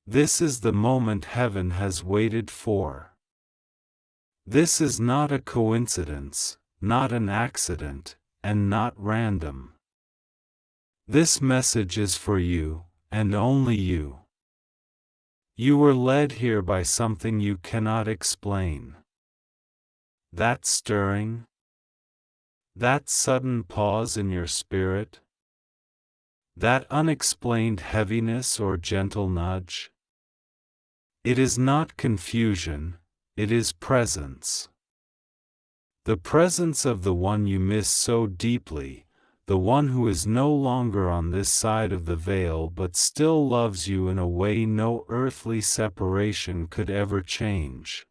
This is the moment heaven has waited for. This is not a coincidence, not an accident, and not random. This message is for you, and only you. You were led here by something you cannot explain. That stirring? That sudden pause in your spirit? That unexplained heaviness or gentle nudge? It is not confusion, it is presence. The presence of the one you miss so deeply, the one who is no longer on this side of the veil but still loves you in a way no earthly separation could ever change.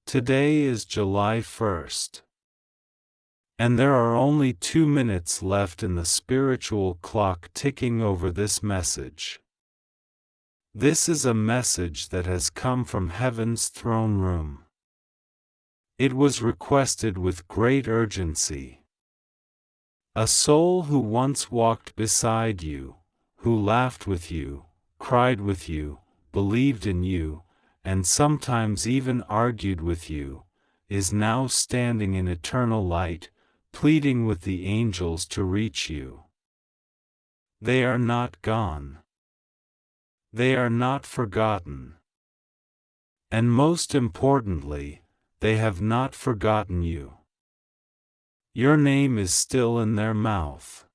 Today is July 1st. And there are only 2 minutes left in the spiritual clock ticking over this message. This is a message that has come from heaven's throne room. It was requested with great urgency. A soul who once walked beside you, who laughed with you, cried with you, believed in you, and sometimes even argued with you, is now standing in eternal light, pleading with the angels to reach you. They are not gone. They are not forgotten. And most importantly, they have not forgotten you. Your name is still in their mouth.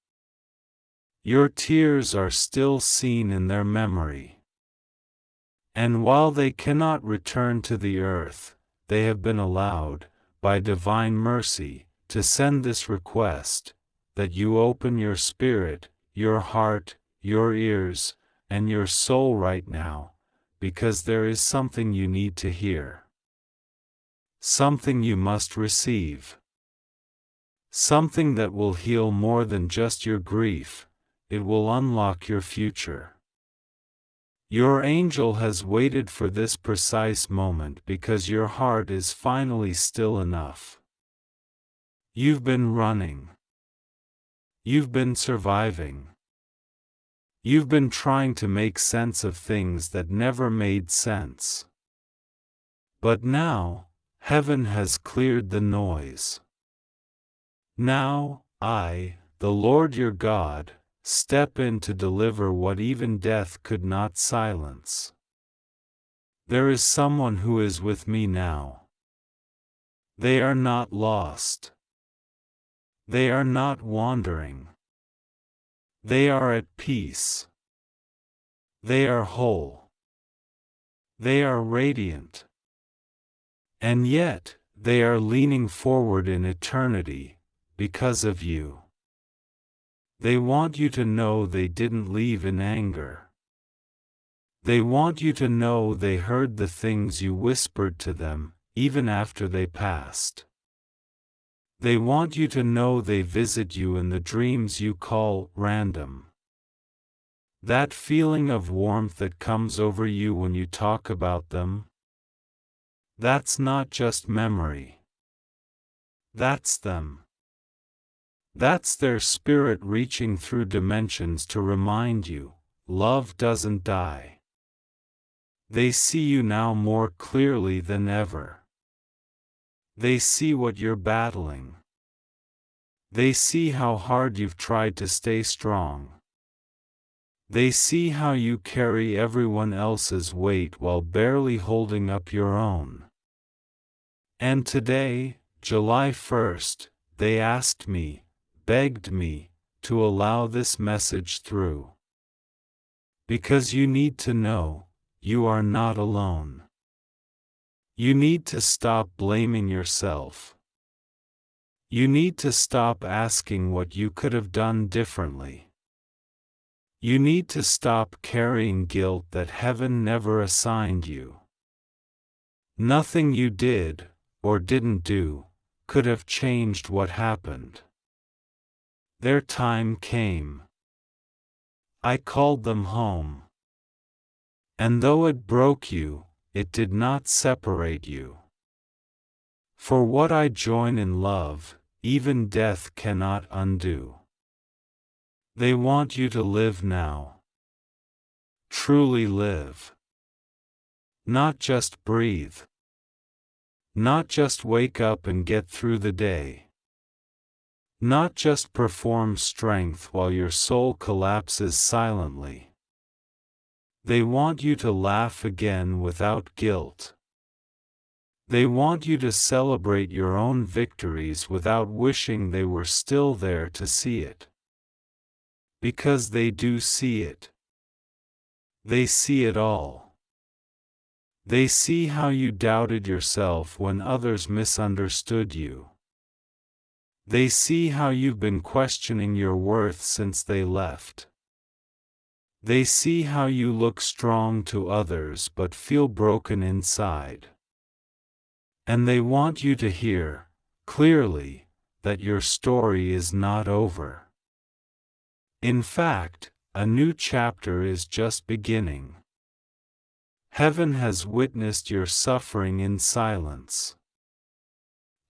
Your tears are still seen in their memory. And while they cannot return to the earth, they have been allowed, by divine mercy, to send this request, that you open your spirit, your heart, your ears, and your soul right now, because there is something you need to hear. Something you must receive. Something that will heal more than just your grief, it will unlock your future. Your angel has waited for this precise moment because your heart is finally still enough. You've been running. You've been surviving. You've been trying to make sense of things that never made sense. But now, heaven has cleared the noise. Now, I, the Lord your God, step in to deliver what even death could not silence. There is someone who is with me now. They are not lost. They are not wandering. They are at peace. They are whole. They are radiant. And yet, they are leaning forward in eternity, because of you. They want you to know they didn't leave in anger. They want you to know they heard the things you whispered to them, even after they passed. They want you to know they visit you in the dreams you call random. That feeling of warmth that comes over you when you talk about them, that's not just memory. That's them. That's their spirit reaching through dimensions to remind you, love doesn't die. They see you now more clearly than ever. They see what you're battling. They see how hard you've tried to stay strong. They see how you carry everyone else's weight while barely holding up your own. And today, July 1st, they asked me, begged me, to allow this message through. Because you need to know, you are not alone. You need to stop blaming yourself. You need to stop asking what you could have done differently. You need to stop carrying guilt that heaven never assigned you. Nothing you did, or didn't do, could have changed what happened. Their time came. I called them home. And though it broke you, it did not separate you. For what I join in love, even death cannot undo. They want you to live now. truly live. Not just breathe. Not just wake up and get through the day. Not just perform strength while your soul collapses silently. They want you to laugh again without guilt. They want you to celebrate your own victories without wishing they were still there to see it. Because they do see it. They see it all. They see how you doubted yourself when others misunderstood you. They see how you've been questioning your worth since they left. They see how you look strong to others but feel broken inside. And they want you to hear, clearly, that your story is not over. In fact, a new chapter is just beginning. Heaven has witnessed your suffering in silence.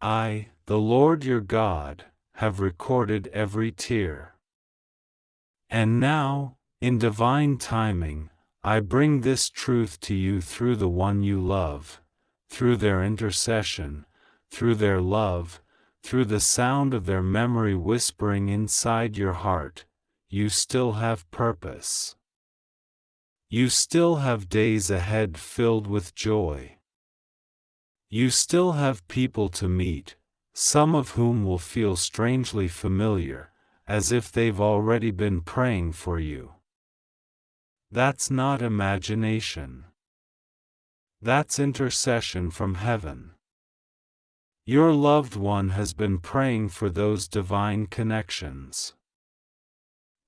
I, the Lord your God, have recorded every tear. And now, in divine timing, I bring this truth to you through the one you love, through their intercession, through their love, through the sound of their memory whispering inside your heart, you still have purpose. You still have days ahead filled with joy. You still have people to meet, some of whom will feel strangely familiar, as if they've already been praying for you. That's not imagination. That's intercession from heaven. Your loved one has been praying for those divine connections.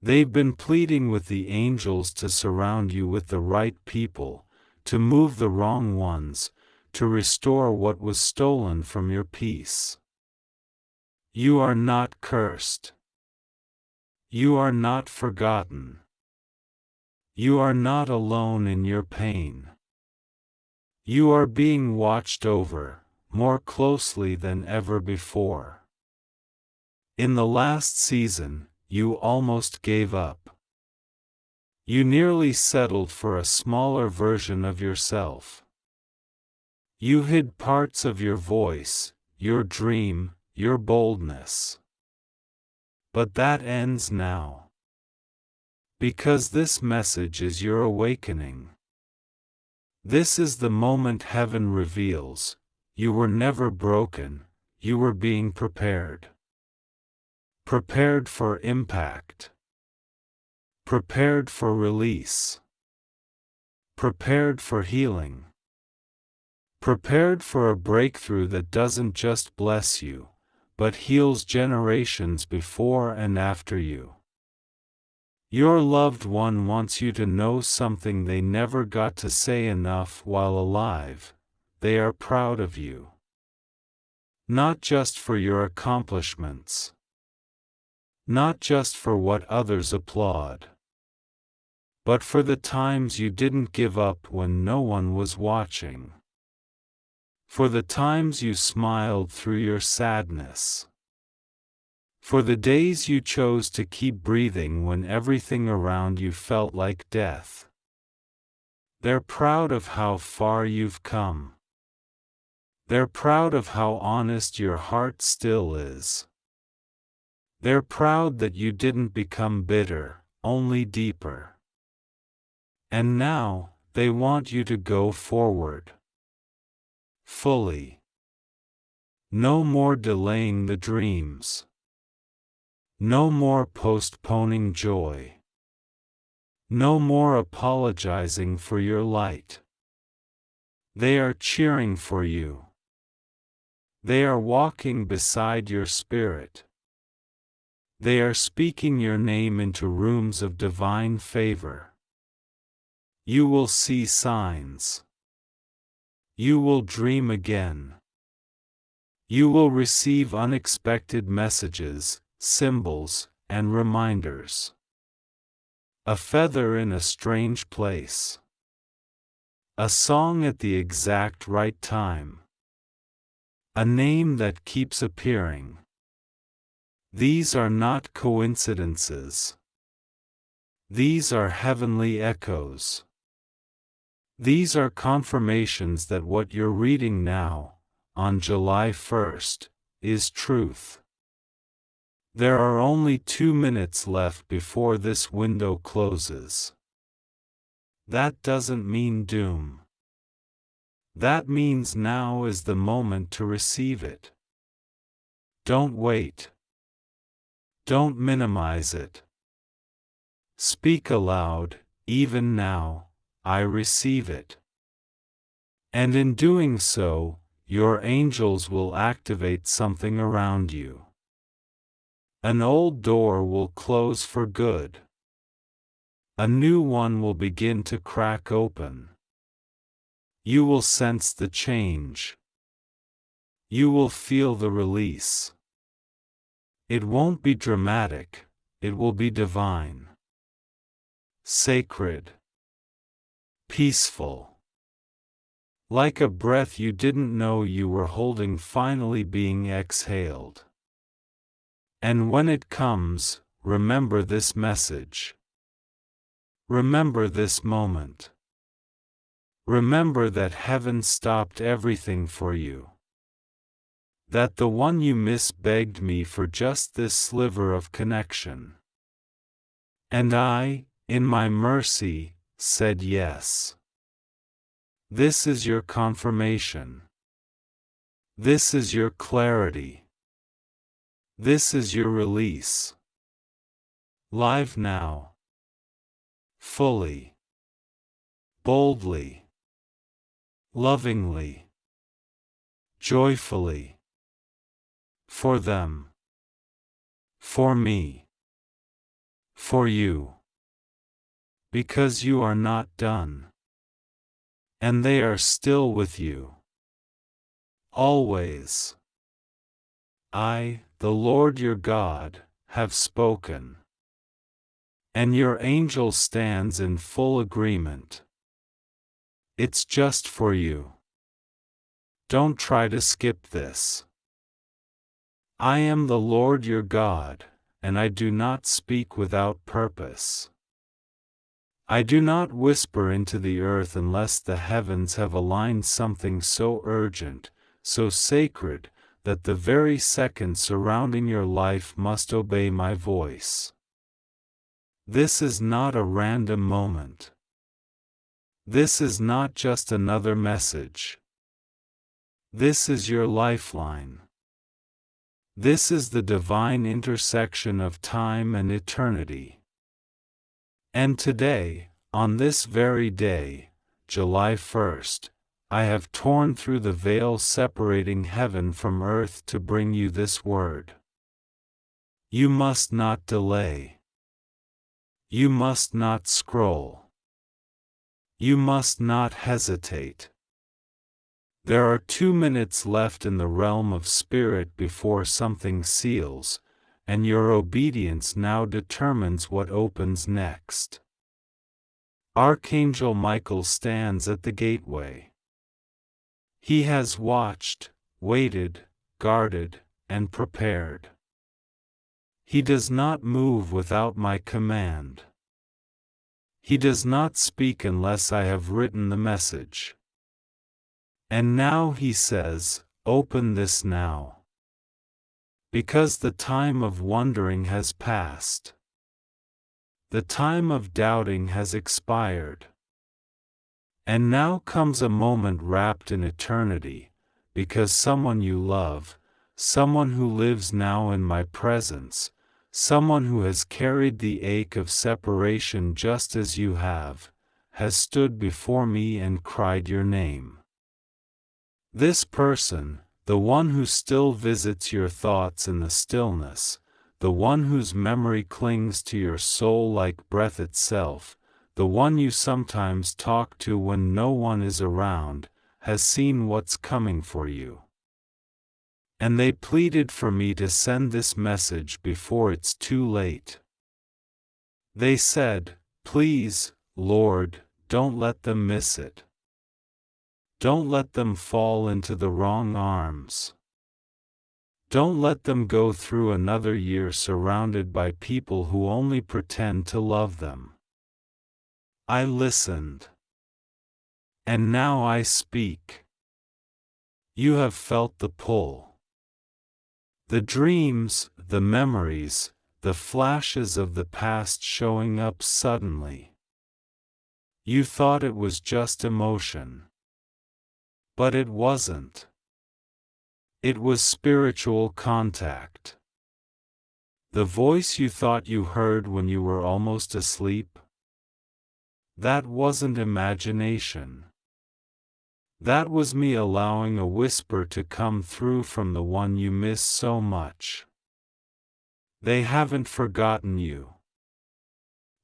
They've been pleading with the angels to surround you with the right people, to move the wrong ones, to restore what was stolen from your peace. You are not cursed. You are not forgotten. You are not alone in your pain. You are being watched over, more closely than ever before. In the last season, you almost gave up. You nearly settled for a smaller version of yourself. You hid parts of your voice, your dream, your boldness. But that ends now. Because this message is your awakening. This is the moment heaven reveals, you were never broken, you were being prepared. Prepared for impact. Prepared for release. Prepared for healing. Prepared for a breakthrough that doesn't just bless you, but heals generations before and after you. Your loved one wants you to know something they never got to say enough while alive. They are proud of you. Not just for your accomplishments. Not just for what others applaud. But for the times you didn't give up when no one was watching. For the times you smiled through your sadness. For the days you chose to keep breathing when everything around you felt like death. They're proud of how far you've come. They're proud of how honest your heart still is. They're proud that you didn't become bitter, only deeper. And now, they want you to go forward. Fully. No more delaying the dreams. No more postponing joy. No more apologizing for your light. They are cheering for you. They are walking beside your spirit. They are speaking your name into rooms of divine favor. You will see signs. You will dream again. You will receive unexpected messages, symbols, and reminders. A feather in a strange place. A song at the exact right time. A name that keeps appearing. These are not coincidences. These are heavenly echoes. These are confirmations that what you're reading now, on July 1st, is truth. There are only 2 minutes left before this window closes. That doesn't mean doom. That means now is the moment to receive it. Don't wait. Don't minimize it. Speak aloud, even now, I receive it. And in doing so, your angels will activate something around you. An old door will close for good. A new one will begin to crack open. You will sense the change. You will feel the release. It won't be dramatic, it will be divine. Sacred. Peaceful. Like a breath you didn't know you were holding finally being exhaled. And when it comes, remember this message. Remember this moment. Remember that heaven stopped everything for you. That the one you miss begged me for just this sliver of connection. And I, in my mercy, said yes. This is your confirmation. This is your clarity. This is your release. Live now. Fully. Boldly. Lovingly. Joyfully. For them. For me. For you. Because you are not done. And they are still with you. Always. I, the Lord your God, have spoken. And your angel stands in full agreement. It's just for you. Don't try to skip this. I am the Lord your God, and I do not speak without purpose. I do not whisper into the earth unless the heavens have aligned something so urgent, so sacred, that the very seconds surrounding your life must obey my voice. This is not a random moment. This is not just another message. This is your lifeline. This is the divine intersection of time and eternity. And today, on this very day, July 1st, I have torn through the veil separating heaven from earth to bring you this word. You must not delay. You must not scroll. You must not hesitate. There are 2 minutes left in the realm of spirit before something seals, and your obedience now determines what opens next. Archangel Michael stands at the gateway. He has watched, waited, guarded, and prepared. He does not move without my command. He does not speak unless I have written the message. And now he says, open this now. Because the time of wondering has passed. The time of doubting has expired. And now comes a moment wrapped in eternity, because someone you love, someone who lives now in my presence, someone who has carried the ache of separation just as you have stood before me and cried your name. This person, the one who still visits your thoughts in the stillness, the one whose memory clings to your soul like breath itself, the one you sometimes talk to when no one is around, has seen what's coming for you. And they pleaded for me to send this message before it's too late. They said, please, Lord, don't let them miss it. Don't let them fall into the wrong arms. Don't let them go through another year surrounded by people who only pretend to love them. I listened. And now I speak. You have felt the pull. The dreams, the memories, the flashes of the past showing up suddenly. You thought it was just emotion. But it wasn't. It was spiritual contact. The voice you thought you heard when you were almost asleep? That wasn't imagination. That was me allowing a whisper to come through from the one you miss so much. They haven't forgotten you.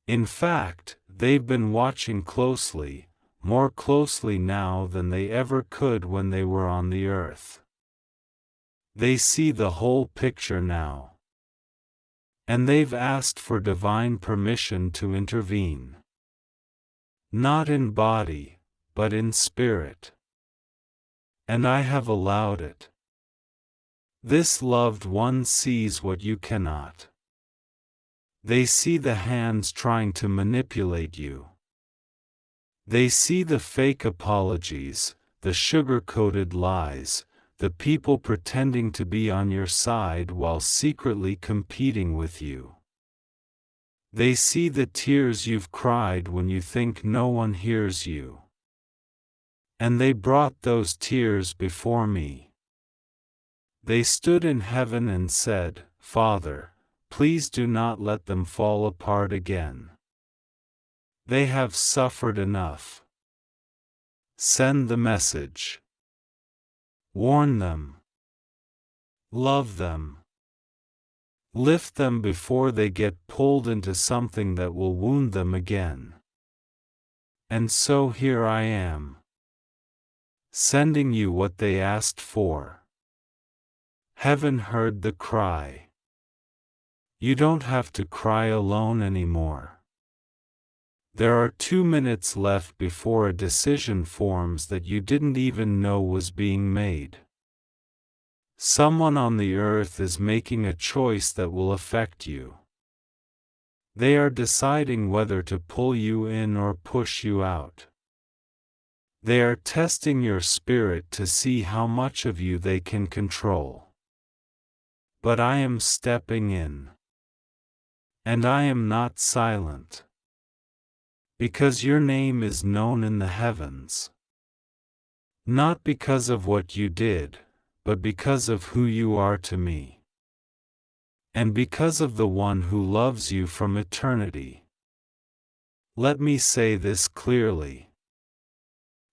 In fact, they've been watching closely, more closely now than they ever could when they were on the earth. They see the whole picture now. And they've asked for divine permission to intervene. Not in body, but in spirit. And I have allowed it. This loved one sees what you cannot. They see the hands trying to manipulate you. They see the fake apologies, the sugar-coated lies, the people pretending to be on your side while secretly competing with you. They see the tears you've cried when you think no one hears you. And they brought those tears before me. They stood in heaven and said, Father, please do not let them fall apart again. They have suffered enough. Send the message. Warn them. Love them. Lift them before they get pulled into something that will wound them again. And so here I am. Sending you what they asked for. Heaven heard the cry. You don't have to cry alone anymore. There are 2 minutes left before a decision forms that you didn't even know was being made. Someone on the earth is making a choice that will affect you. They are deciding whether to pull you in or push you out. They are testing your spirit to see how much of you they can control. But I am stepping in. And I am not silent. Because your name is known in the heavens. Not because of what you did, but because of who you are to me. And because of the one who loves you from eternity. Let me say this clearly.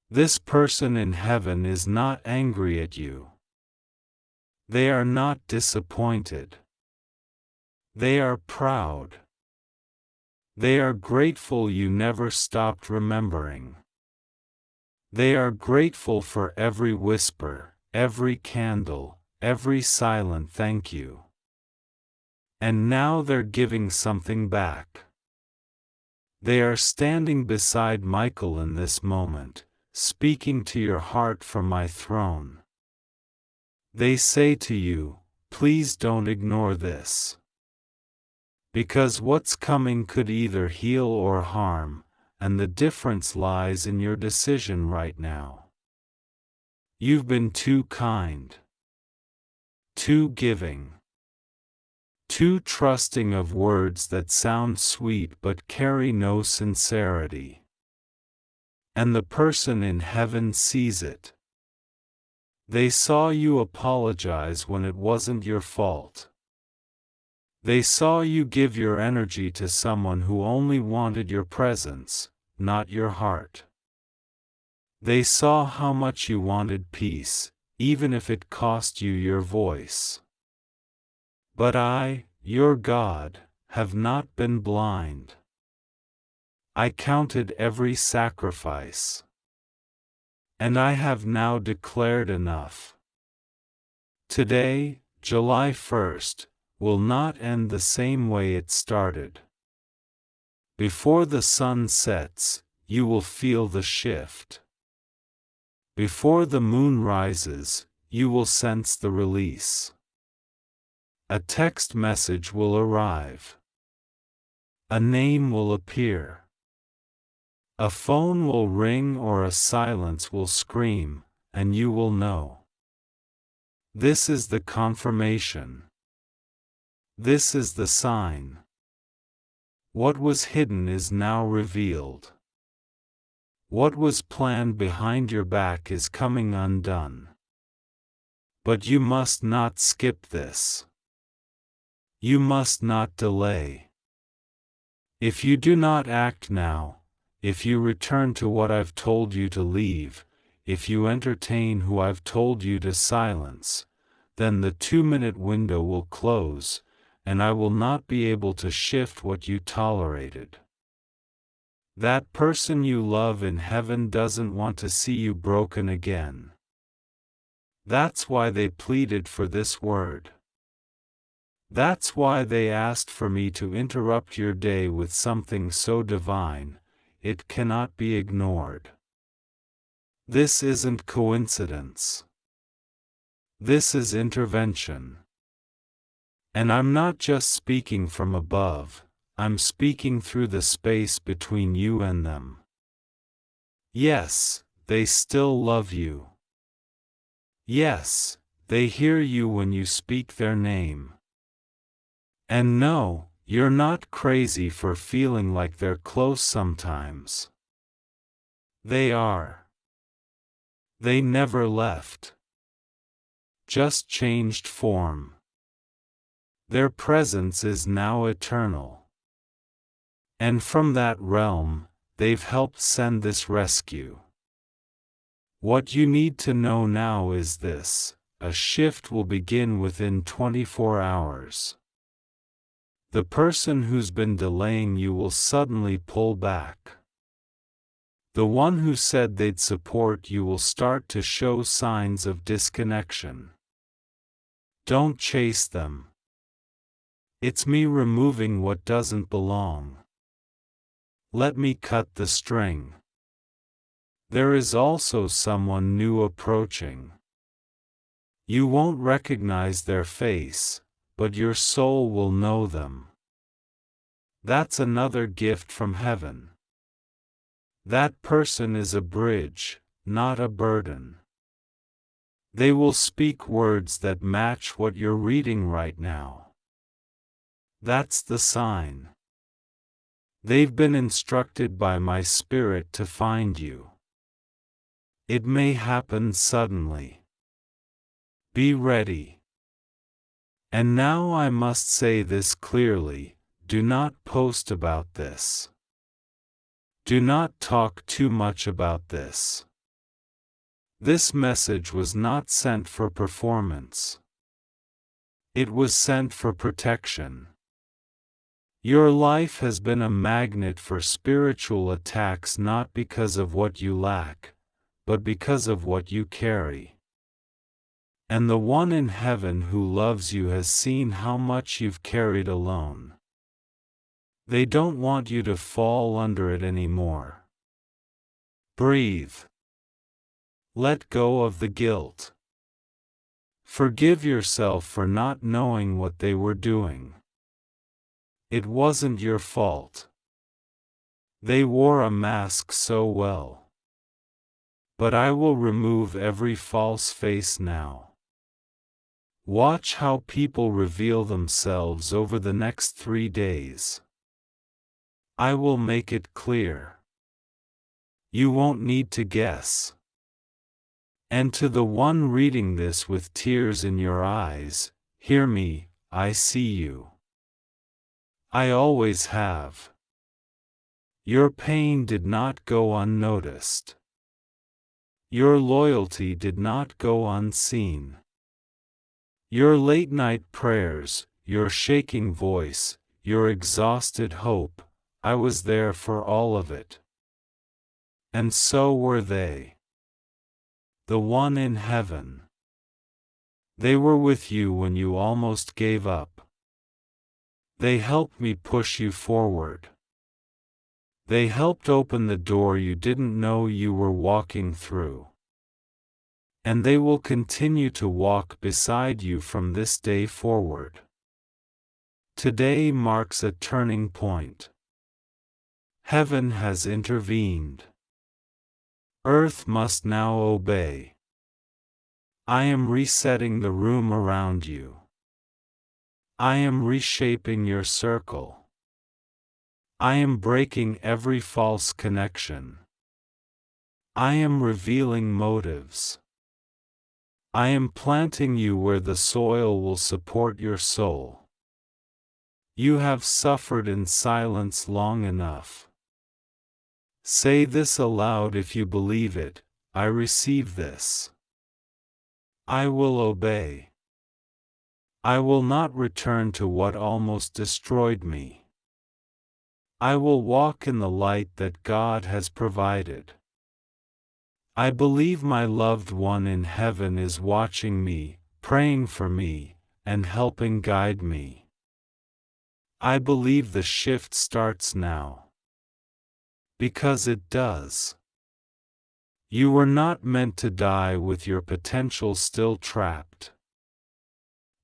This person in heaven is not angry at you. They are not disappointed. They are proud. They are grateful you never stopped remembering. They are grateful for every whisper, every candle, every silent thank you. And now they're giving something back. They are standing beside Michael in this moment, speaking to your heart from my throne. They say to you, please don't ignore this. Because what's coming could either heal or harm, and the difference lies in your decision right now. You've been too kind, too giving, too trusting of words that sound sweet but carry no sincerity. And the person in heaven sees it. They saw you apologize when it wasn't your fault. They saw you give your energy to someone who only wanted your presence, not your heart. They saw how much you wanted peace, even if it cost you your voice. But I, your God, have not been blind. I counted every sacrifice. And I have now declared enough. Today, July 1st, will not end the same way it started. Before the sun sets, you will feel the shift. Before the moon rises, you will sense the release. A text message will arrive. A name will appear. A phone will ring or a silence will scream, and you will know. This is the confirmation. This is the sign. What was hidden is now revealed. What was planned behind your back is coming undone. But you must not skip this. You must not delay. If you do not act now, if you return to what I've told you to leave, if you entertain who I've told you to silence, then the 2-minute window will close, and I will not be able to shift what you tolerated. That person you love in heaven doesn't want to see you broken again. That's why they pleaded for this word. That's why they asked for me to interrupt your day with something so divine, it cannot be ignored. This isn't coincidence. This is intervention. And I'm not just speaking from above, I'm speaking through the space between you and them. Yes, they still love you. Yes, they hear you when you speak their name. And no, you're not crazy for feeling like they're close sometimes. They are. They never left. Just changed form. Their presence is now eternal. And from that realm, they've helped send this rescue. What you need to know now is this: a shift will begin within 24 hours. The person who's been delaying you will suddenly pull back. The one who said they'd support you will start to show signs of disconnection. Don't chase them. It's me removing what doesn't belong. Let me cut the string. There is also someone new approaching. You won't recognize their face, but your soul will know them. That's another gift from heaven. That person is a bridge, not a burden. They will speak words that match what you're reading right now. That's the sign. They've been instructed by my spirit to find you. It may happen suddenly. Be ready. And now I must say this clearly: do not post about this. Do not talk too much about this. This message was not sent for performance. It was sent for protection. Your life has been a magnet for spiritual attacks, not because of what you lack, but because of what you carry. And the one in heaven who loves you has seen how much you've carried alone. They don't want you to fall under it anymore. Breathe. Let go of the guilt. Forgive yourself for not knowing what they were doing. It wasn't your fault. They wore a mask so well. But I will remove every false face now. Watch how people reveal themselves over the next 3 days. I will make it clear. You won't need to guess. And to the one reading this with tears in your eyes, hear me, I see you. I always have. Your pain did not go unnoticed. Your loyalty did not go unseen. Your late-night prayers, your shaking voice, your exhausted hope, I was there for all of it. And so were they. The one in heaven. They were with you when you almost gave up. They helped me push you forward. They helped open the door you didn't know you were walking through. And they will continue to walk beside you from this day forward. Today marks a turning point. Heaven has intervened. Earth must now obey. I am resetting the room around you. I am reshaping your circle. I am breaking every false connection. I am revealing motives. I am planting you where the soil will support your soul. You have suffered in silence long enough. Say this aloud if you believe it: I receive this. I will obey. I will not return to what almost destroyed me. I will walk in the light that God has provided. I believe my loved one in heaven is watching me, praying for me, and helping guide me. I believe the shift starts now. Because it does. You were not meant to die with your potential still trapped.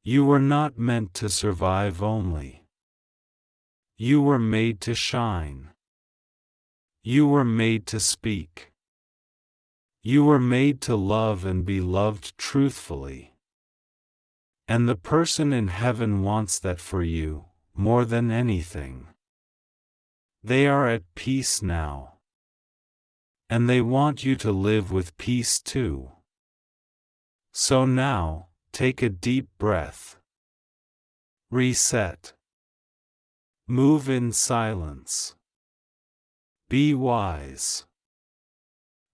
You were not meant to survive only. You were made to shine. You were made to speak. You were made to love and be loved truthfully. And the person in heaven wants that for you, more than anything. They are at peace now. And they want you to live with peace too. So now, take a deep breath. Reset. Move in silence. Be wise.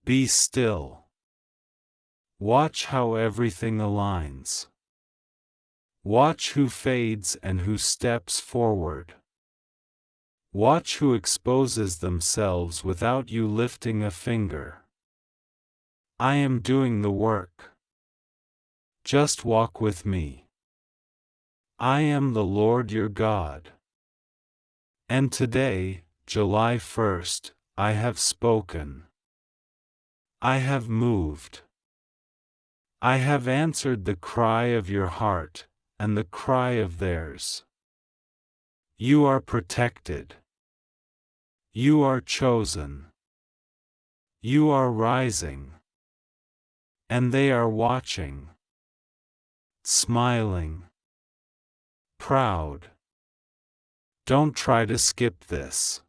Be still. Watch how everything aligns. Watch who fades and who steps forward. Watch who exposes themselves without you lifting a finger. I am doing the work. Just walk with me. I am the Lord your God. And today, July 1st, I have spoken. I have moved. I have answered the cry of your heart, and the cry of theirs. You are protected. You are chosen. You are rising. And they are watching. Smiling. Proud. Don't try to skip this.